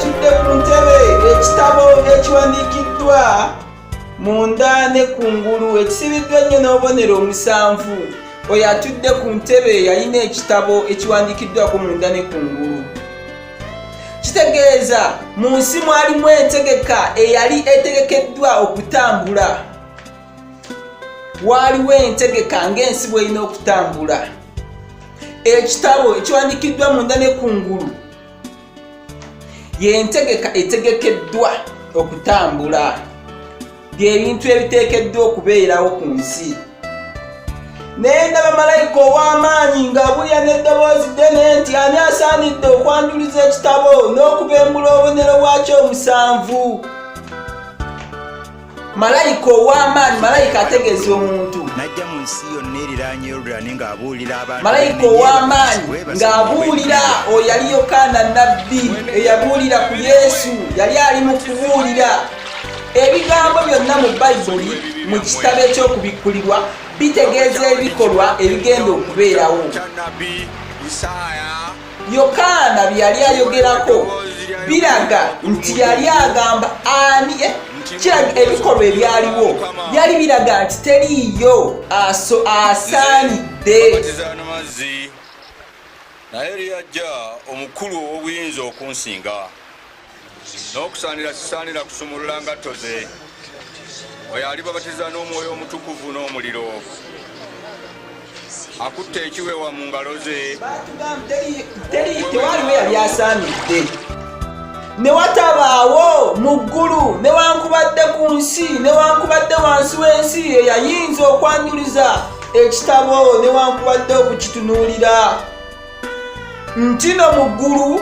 atudde ku ntebe ekitabo ekiwandiikiddwa munda ne kungulu ekisibiddwa ennyo n'obubonero 7. Oyo atudde ku ntebe yalina ekitabo ekiwandiikiddwako munda ne kungulu. Kitegeeza mu nsi mwalimu entegeka eyali etegekeddwa okutambula. Waliwo entegeka ng'ensi bw'erina okutambula. Ekitabo ekiwandiikiddwa munda ne kungulu y'entegeka etegekeddwa okutambula. By'ebintu ebiteekeddwa okubeerawo ku nsi. Ne ndaba malayika ow'amaanyi ng'abulya n'eddoboozi ddene nti ani asaanidde okwanjuluza ekitabo n'okubembula obubonero bwakyo 7. Malayika ow'amaanyi, malayika ategeeza omuntu. Najja mu nsi yonna eriraanye Yoludaani ng'abuulira abantu. Malayika ow'amaanyi ng'abuulira oyo yali Yokaana nnabbi eyabuulira ku Yesu, yali ali mu kubuulira. Ebigambo byonna mu Bayibuli mu kitabo eky'okubikkulirwa bitegeeza ebikolwa ebigenda okubeerawo. Yokaana bye yali ayogerako biraga nti yali agamba ani kiraga ebikolwa ebyaliwo byali biraga nti teriiyo asaanidde. Naye lyajja omukulu ow'obuyinza okunsinga n'okusaanira sisaanira kusumulula ngatto ze. Oyo alibabatiza n'Omwoyo Omutukuvu n'omuliro. Akutte ekiwewa mu ngalo ze. Tewaliwo yali asaanidde. Ne watabaawo mu ggulu newankubadde ku nsi newankubadde wansi w'ensi eyayinza okwanjuluza ekitabo newankubadde okukitunuulira. Ntino mu ggulu,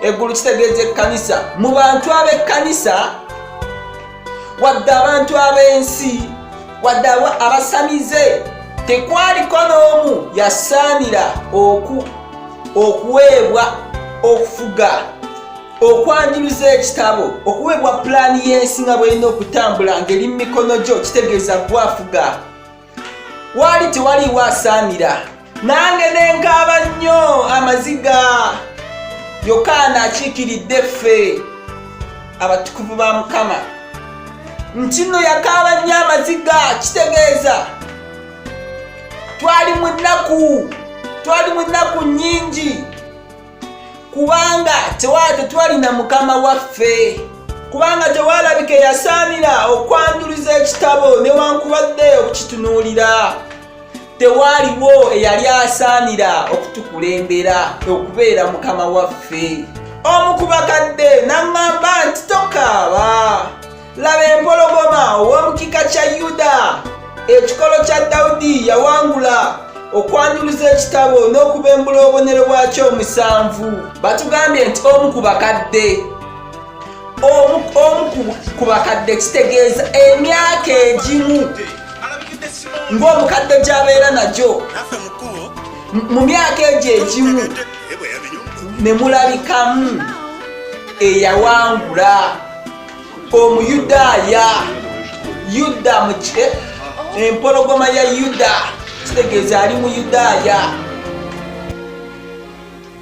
eggulu kitegeeza ekkanisa. Mu bantu ab'ekkanisa wadde abantu ab'ensi wadde abasamize tekwaliko n'omu yasaanira okuweebwa okufuga okwanjuluza ekitabo, okuweebwa pulaani y'ensi nga bw'erina okutambula ng'eri mu mikono gyo, kitegeeza gwafuga. Waali tewaliiwo asaanira. Nange nenkaaba nnyo amaziga. Yokaana akiikiridde ffe abatukuvu ba Mukama nti nno yakaaba nnyo amaziga. Kitegeeza twali mu nnaku nnyingi kubanga tetwalina Mukama waffe, kubanga tewalabika yasaanira okwanjuluza ekitabo newankubadde okukitunuulira. Tewaliwo eyali asaanira okutukulembera okubeera Mukama waffe. Omu ku bakadde n'aŋŋamba nti tokaaba, laba empologoma ow'omukika kya Yuda, ekikolo kya Dawudi yawangula okwanjuluza ekitabo n'okubembula obubonero bwakyo 7. Batugambye nti omu ku bakadde kitegeeza emyaka egimu ng'omukadde gy'abeera nagyo. Mu myaka egyo egimu ne mulabikamu eyawangula Omuyudaaya. Yuda empologoma ya Yuda kitegeeza ali mu Yudaaya.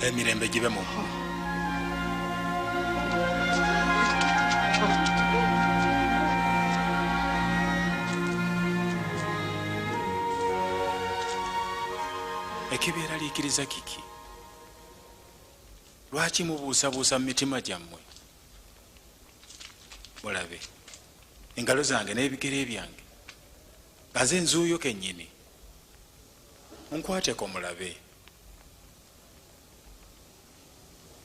Emirembe gibe mu ekibeera liikiriza kiki? Lwaki mubuusabuusa mu mitima gyammwe? Mulabe engalo zange n'ebigere byange nga nze nzuuyo kennyini. Munkwateko mulabe.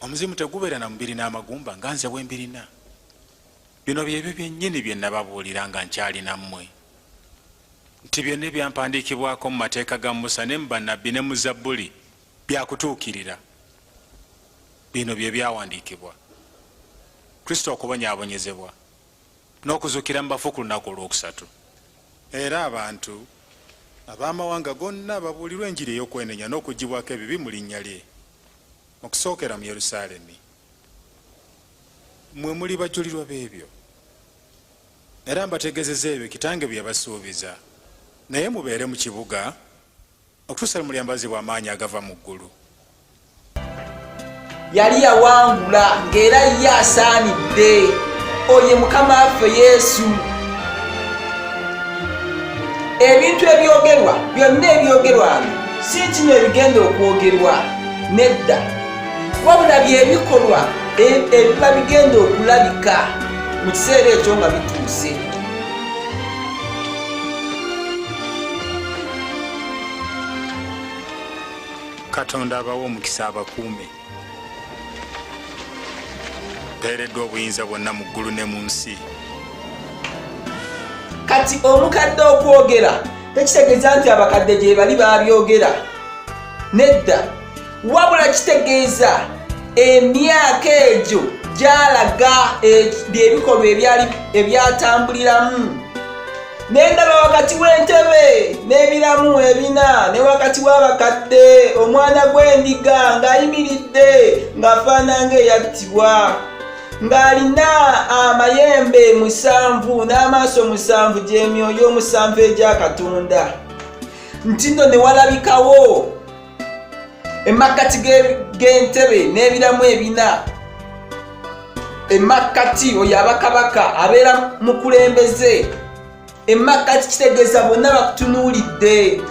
Omuzimu tegubeera na mubiri n'amagumba nga nze bwe mbirina. Bino byebyo byennyini bye nababuulira nga nkyalina mmwe, nti byonna ebyampandiikibwako mu mateeka ga Musa ne mu bannabbi ne mu Zabbuli byakutuukirira. Bino bye byawandiikibwa. Kristo okubonyaabonyezebwa n'okuzuukira mu bafu ku lunaku olwokusatu. Era abantu ab'amawanga gonna babuulirwa enjiri ey'okwenenya n'okugibwako ebibi mu linnya lye, okusookera mu Yerusaalemi. Mmwe muli bajulirwa b'ebyo, era mbategeezeza ebyo Kitange bye yabasuubiza. Naye mubeere mu kibuga okutuusa lwe mulyambazibwa amaanyi agava mu ggulu. yali yawangula ng'era ye asaanidde. Oye Mukama waffe Yesu. Ebintu ebyogerwa byonna ebyogerwa si kino ebigenda okwogerwa nedda, wabula byebikolwa ebiba bigenda okulabika mu kiseera ekyo nga bituuse. Katonda abawa omukisa abakuume, mpeereddwa obuyinza bwonna mu ggulu ne mu nsi. Kati omukadde okwogera tekitegeeza nti abakadde gye bali babyogera, nedda, wabula kitegeeza emyaka egyo gyalaga ebikolwa ebyatambuliramu. Nendaba wakati w'entebe n'ebiramu ebina, ne wakati w'abakadde omwana gw'endiga ng'ayimiridde ng'afaana ng'eyattibwa, ng'alina amayembe 7 n'amaaso 7 gy'emyoyo 7 egya Katonda. Nti nno ne walabikawo emakkati g'entebe n'ebiramu ebina, emakkati oyo aba kabaka abeera mukulembeze, emakkati kitegeeza bonna bakutunuulidde.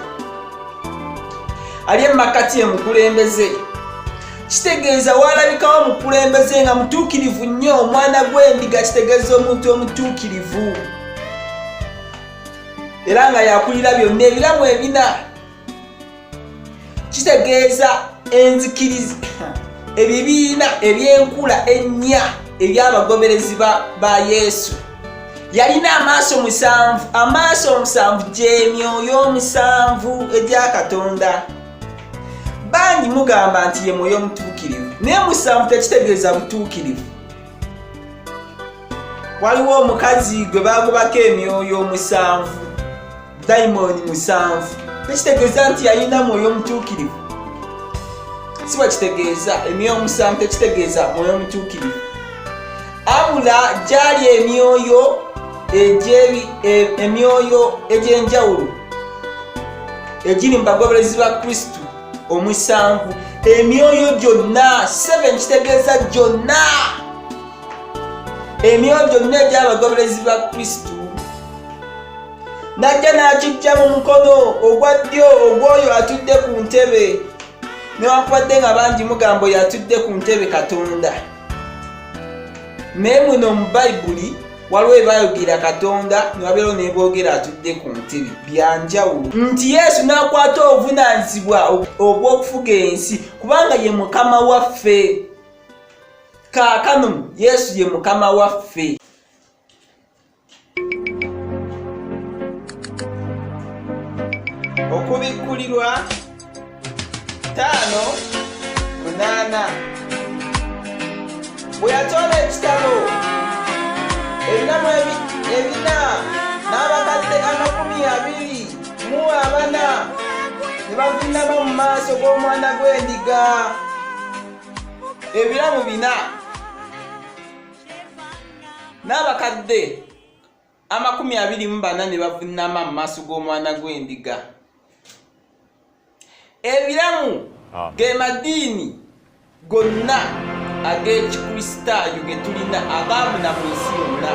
Ali emakkati ye mukulembeze, kitegeeza walabikawo mukulembeze nga mutuukirivu nnyo. Omwana gw'endiga kitegeeza omuntu omutuukirivu era nga yakulira byonna ebiramu ebina. Kitegeeza enzikiriza ebibiina eby'enkula ennya eby'abagoberezi ba Yesu. Yalina amaaso 7, amaaso 7 gy'emyoyo 7 egya Katonda. Bangi mugamba nti ye mwoyo mutuukirivu, naye 7 tekitegeeza butuukirivu. Waliwo omukazi gwe bagobako emyoyo 7, dayimoni 7, tekitegeeza nti yalina mwoyo mutuukirivu. Si bwe kitegeeza, emyoyo 7 tekitegeeza mwoyo mutuukirivu. Abula gyali emyoyo egy'enjawulo egiri mu bagoberezi ba Kristo 7. Emyoyo gyonna 7 kitegeeza gyonna, emyoyo gyonna egy'abagoberezi ba Kristo. Najja n'akijja mu mukono ogwa ddyo ogw'oyo atudde ku ntebe, newankubadde nga bangi mugamba oyo atudde ku ntebe Katonda. Naye muno mu Bayibuli waliwo ebayogera Katonda ne wabeerawo n'eboogera atudde ku ntebe, byanjawulo. Nti Yesu n'akwata obuvunaanyizibwa obw'okufuga ensi kubanga ye Mukama waffe. Kaakano Yesu ye Mukama waffe. Okubikkulirwa 5:8 bwe yatoola ekitabo ebinamu ebina n'abakadde 24 ne bavuunama mu maaso g'omwana gw'endiga. Ebiramu 4 n'abakadde 24 ne bavuunama mu maaso g'omwana gw'endiga. Ebiramu ge madiini gonna ag'ekikristaayo ge tulina agaamuna mu nsi yonna,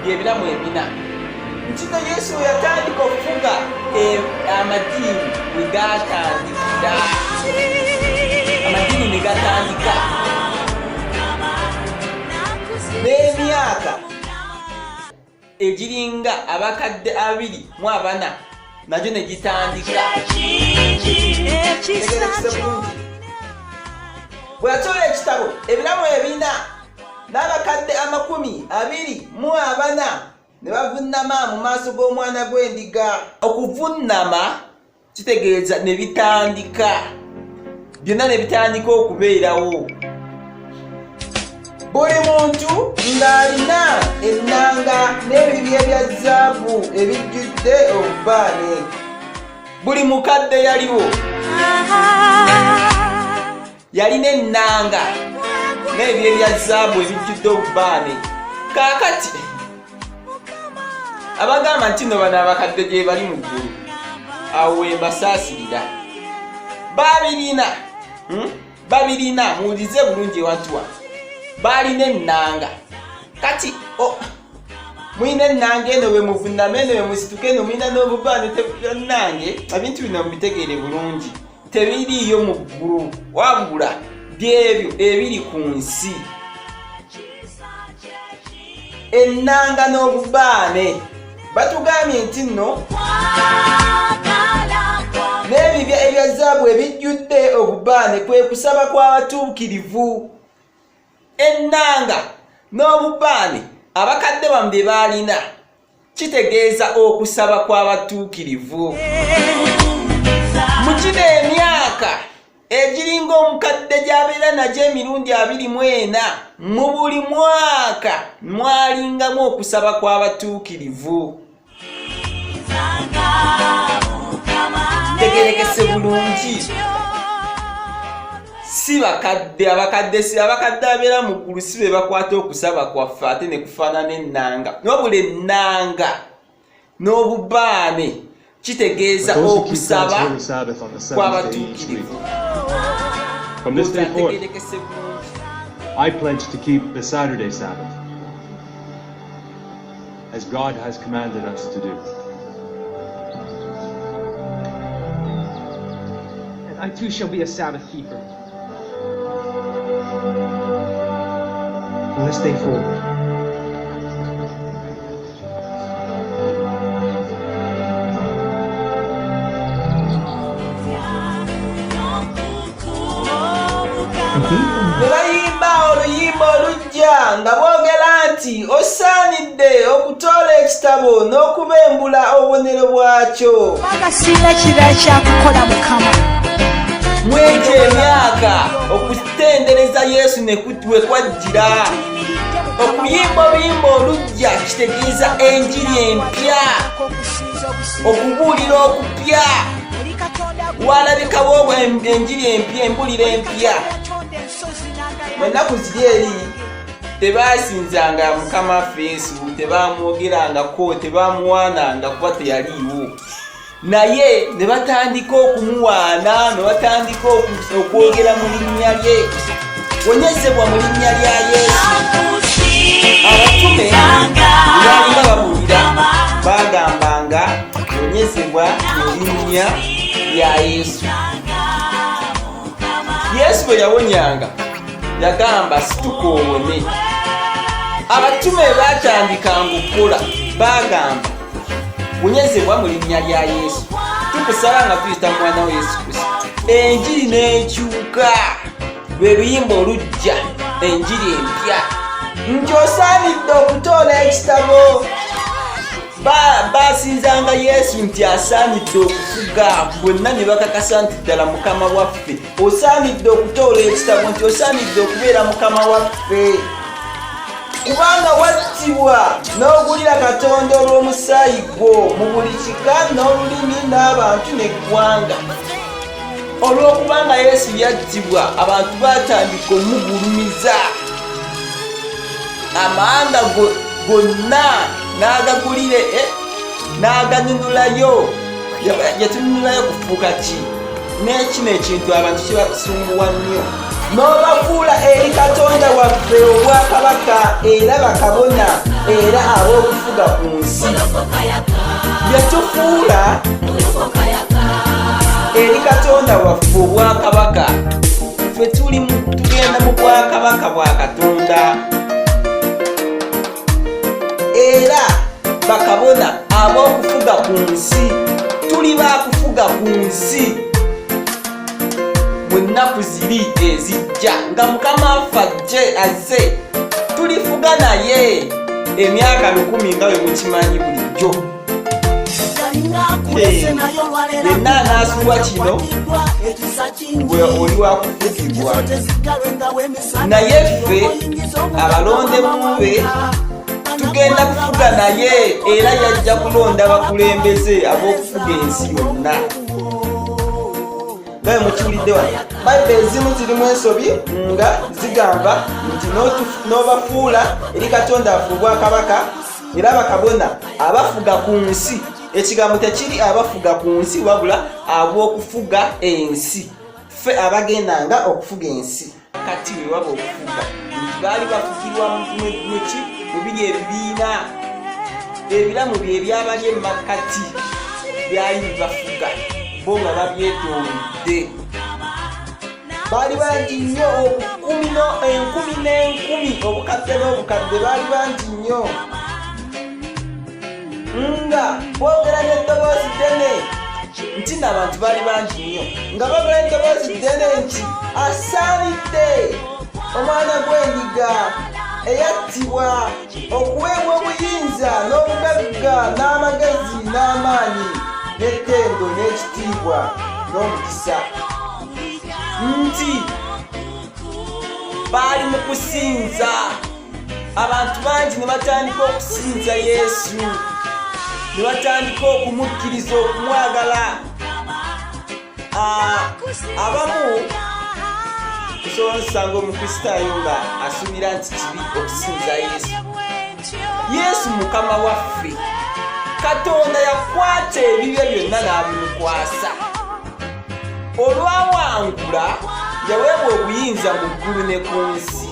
byebiramu 4. Nkino Yesu yatandika okufuga amadiini we gatandikira. Amadiini ne gatandika n'emyaka egiringa abakadde 24 nagyo ne gitandika. Bwe yatoola ekitabo ebiramu 4 n'abakadde 24 ne bavuunama mu maaso g'omwana gw'endiga. Okuvuunama kitegeeza ne bitandika, byonna ne bitandika okubeerawo. Buli muntu ng'alina ennanga n'ebibya bya zaabu ebijjudde obubaane. Buli mukadde yaliwo yalina ennanga n'ebibya bya zaabu ebijjudde obubaane. Kaakati abagamba nti no bano abakadde gye bali mu ggulu, awo we mbasaasirira. Babirina babirina muwulize bulungi ewantuwa balina ennanga kati mwine ennanga eno bwe muvunama eno bwe musituka eno mwina n'obubaane tebannange ebintu bino mubitegeere bulungi tebiriiyo mu ggulu wabula byebyo ebiri ku nsi ennanga n'obubaane batugambye nti nno n'ebibya ebya zaabu ebijjudde obubaane kwe kusaba kw'abatuukirivu ennanga n'obubaane abakadde bamu bye baalina kitegeeza okusaba kw'abatuukirivu mu kino emyaka egiringa omukadde gy'abeera nagyo emirundi 24 mu buli mwaka mwalingamu okusaba kw'abatuukirivu tegerekese bulungi si bakadde abakadde abeera mu ggulu si be bakwata okusaba kwaffe ate ne kufaanana ennanga nobula ennanga n'obubaane kitegeeza okusaba kw'abatuukirivu. From this day forth, I pledge to keep the Saturday Sabbath as God has commanded us to do. And I too shall be a Sabbath keeper. From this day forward. Bwe bayimba oluyimba olujja nga boogera nti osaanidde okutoola ekitabo n'okubembula obubonero bwakyo. Bagasiira kirala kyakukola Mukama. Mwekyo emyaka okutendereza Yesu ne we kwajjira. Okuyimba oluyimba olujja kitegeeza enjiri empya, okubuulira okupya. Walabikawo enjiri empya, embulira empya. Mu nnaku ziri eri tebaasinzanga Mukama waffe Yesu, tebamwogerangako, tebamuwaananga kuba teyaliiwo. Naye ne batandika okumuwaana, ne batandika okwogera mu linnya lye, wonyezebwa mu linnya lya Yesu. Abatume baalinga babuulira bagambanga wonyezebwa mu linnya lya Yesu. Yesu bwe yawonyanga yagamba situka owone. Abatume baatandikanga okukola bagamba wonyezebwa mu linnya lya Yesu. Tukusaba nga tuyita mu mwana wa Yesu Kristo. Enjiri n'ekyuka, lwe luyimba olujja enjiri empya nti osaanidde okutoola ekitabo. Basinzanga Yesu nti asaanidde okufuga, bonna ne bakakasa nti ddala Mukama waffe osaanidde okutoola ekitabo, nti osaanidde okubeera Mukama waffe kubanga wattibwa n'ogulira Katonda olw'omusaayi gwo mu buli kika n'olulimi n'abantu n'eggwanga. Olw'okubanga Yesu yattibwa, abantu baatandika omugulumiza, amanda gonna n'agagulire n'aganunulayo. Yatunulayo kufuuka ki? N'ekino ekintu abantu kibasumbuwa nnyo. N'obafuula eri Katonda waffe obwakabaka era bakabona era ab'okufuga ku nsi. Yetufuula eri Katonda waffe obwakabaka. Ffe tugenda mu bwakabaka bwa Katonda. Era bakabona ab'okufuga ku nsi. Tuli bakufuga ku nsi mu nnaku ziri ezijja nga Mukama waffe ajje azze. Tulifuga naye emyaka 1000 nga bwe mukimanyi bulijjo. Yenna anaasubwa kino gwe oli wakufugibwa. Naye ffe abalonde bube tugenda kufuga naye era yajja kulonda bakulembeze ab'okufuga ensi yonna. Naye mukiwulidde wano Bayibuli ezimu zirimu ensobi nga zigamba nti n'obafuula eri Katonda waffe obwakabaka era bakabona abafuga ku nsi. Ekigambo tekiri abafuga ku nsi wabula ab'okufuga ensi. ffe abagendanga okufuga ensi kati we waba okufuga baali bafugirwa muki mu biri ebibiina ebiramu bye byabali emakati byali bibafuga bo nga babyetoolodde baali bangi nnyo enkumi n'enkumi obukadde n'obukadde baali bangi nnyo nga boogera n'eddoboozi ddene nti n'abantu baali bangi nnyo nga boogera n'eddoboozi ddene nti asaanidde omwana gw'endiga eyattibwa okuweebwa obuyinza n'obugagga n'amagezi n'amaanyi n'ettendo n'ekitiibwa n'omukisa nti baali mu kusinza abantu bangi ne batandika okusinza Yesu ne batandika okumukkiriza okumwagala abamu osobola nsanga omukristaayo nga asuubira nti kibi okusinza Yesu mukama waffe Katonda yakwata ebibye byonna n'abimukwasa olwawangula yaweebwa obuyinza mu ggulu ne ku nsi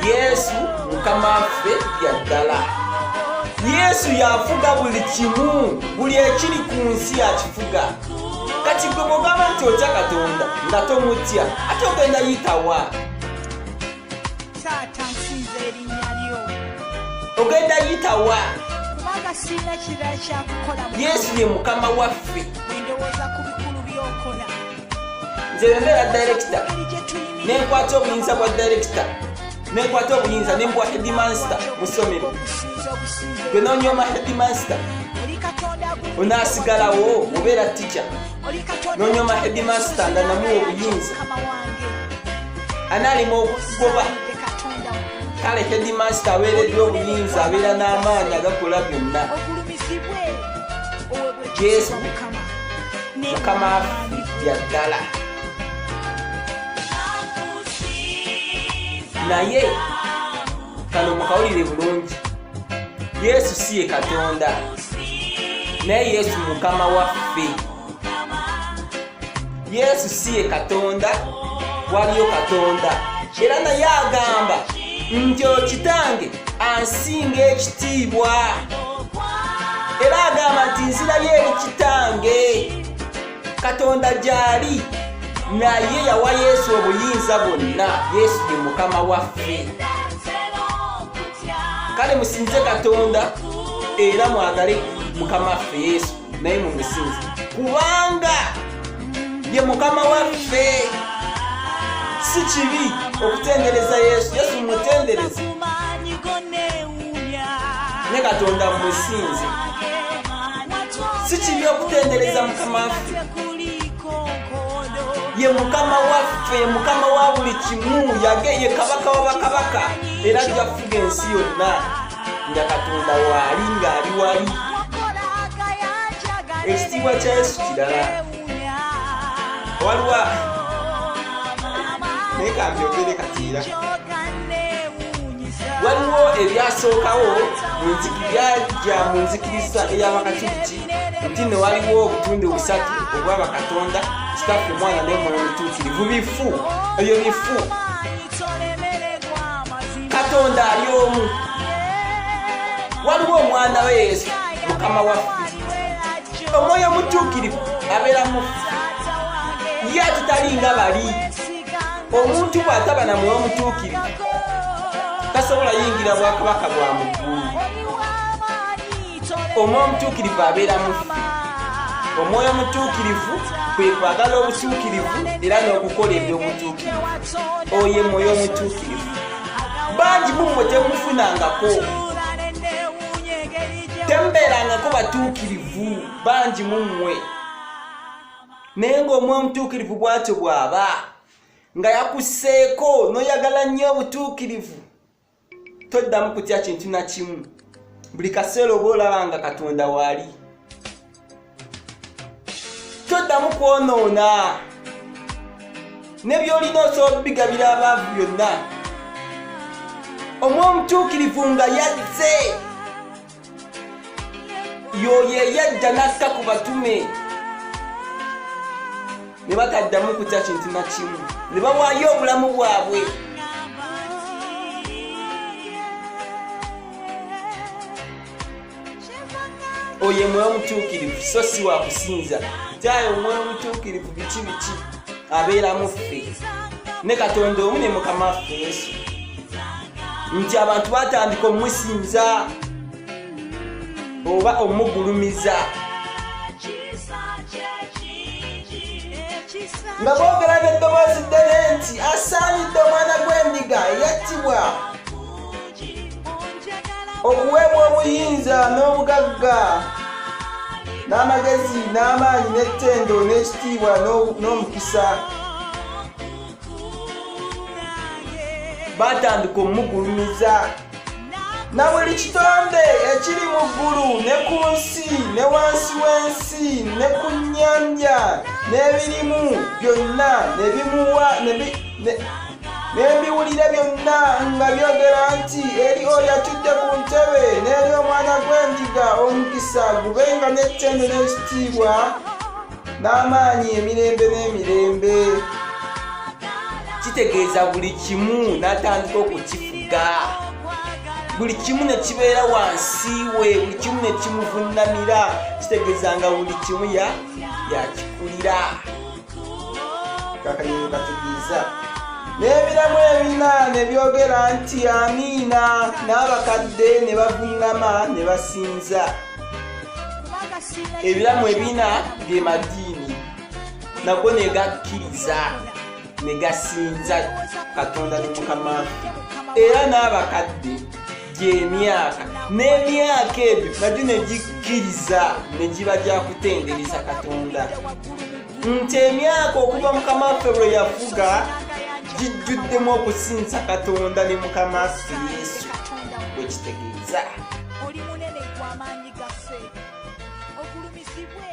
Yesu mukama waffe yaddala Yesu yafuga buli kimu buli ekiri ku nsi yakifuga kati gwe bw'ogamba nti otya Katonda nga tomutya ate ogenda yitawa ogenda yitawa Yesu ye mukama waffe nze bembeera director nenkwata obuyinza bwa director nenkwata obuyinza nembuwa headmaster mu ssomero gwe nonyoma headmaster onaasigalawo obeera teacher nonyoma headmaster nga namuwa obuyinza anaalima okugoba kale headmaster aweereddwa obuyinza abeera n'amaanyi agakola byonna Yesu mukama waffe yaddala naye kano mukawulire bulungi Yesu si ye Katonda naye Yesu mukama waffe Yesu si ye Katonda waliyo Katonda era naye agamba nti Kitange ansinga ekitiibwa era agamba nti nzirayo eri Kitange Katonda gyali naye yawa Yesu obuyinza bwonna Yesu ye mukama waffe kale musinze Katonda era mwagale mukama waffe Yesu naye mumusinze kubanga ye mukama waffe si kibi okutendereza Yesu mumutendereze ne Katonda mumusinze si kibi okutendereza mukama waffe ye mukama waffe mukama wa buli kimu ye kabaka w'abakabaka era jafuga ensi yonna nga Katonda waali ng'ali wali ekitiibwa kya Yesu kirala waliwo naye kambyogere katiira waliwo ebyasookawo byajja mu nzikiriza ey'abakatuliki nti ne waliwo obutunde busatu obw'abakatonda kitaffe omwana n'omwoyo omutuukirivu bifu ebyo bifu Katonda ali omu waliwo omwana we Yesu mukama waffe omwoyo omutuukirivu abeera mu ffe ye tutali nga bali omuntu bw'ataba na mwoyo omutuukirivu tasobola yingira bwakabaka bwa mu ggulu omwoyo omutuukirivu abeera mu ffe omwoyo omutuukirivu kwe kwagala obutuukirivu era n'okukola eby'obutuukirivu oyo mwoyo omutuukirivu bangi mummwe temufunangako tembeerangako batuukirivu bangi mummwe naye ng'omwoyo omutuukirivu bw'atyo bw'aba nga yakusseeko n'oyagala nnyo obutuukirivu toddamu kutya kintu na kimu buli kaseera oba olaba nga Katonda waali toddamu kwonoona ne by'olina osobola obigabira abaavu byonna omwoyo omutuukirivu nga yazze yoyo eyajja n'akka ku batume ne bataddamu kutya kintu na kimu ne bawaayo obulamu bwabwe. Oye mwoyo omutuukirivu so si wa kusinza tayo omwoyo omutuukirivu biki abeera mu ffe ne Katonda omu ne Mukama waffe Yesu nti abantu batandika omusinza oba omugulumiza nga boogera n'eddoboozi ddene nti asaanidde omwana gw'endiga eyattibwa okuweebwa obuyinza n'obugagga n'amagezi n'amaanyi n'ettendo n'ekitiibwa n'omukisa. Batandika omugulumiza na buli kitonde ekiri mu ggulu ne ku nsi ne wansi w'ensi ne ku nnyanja n'ebirimu byonna ne bimuwa n'ebiwulire byonna nga byogera nti eri oyo atudde ku ntebe n'eri omwana gw'endiga omukisa gubenga n'ettendo n'ekitiibwa n'amaanyi emirembe n'emirembe. Kitegeeza buli kimu n'atandika okukifuga, buli kimu ne kibeera wansi we, buli kimu ne kimuvunnamira. Kitegeeza nga buli kimu yakikulira. Kakanyonyi kategeeza n'ebiramu ebina ne byogera nti amiina, n'abakadde ne bavunnama ne basinza. Ebiramu ebina ge madiini nago ne gakkiriza ne gasinza Katonda ne Mukama. Era n'abakadde gy'emyaka n'emyaka ebyo nagyo ne gikkiriza ne giba gya kutendereza Katonda nti emyaka okuva Mukama waffe bwe yafuga gijjuddemu okusinza Katonda ne Mukama waffe Yesu. Bwe kitegeeza oli munene gw'amaanyi gaffe ogulumisibwe.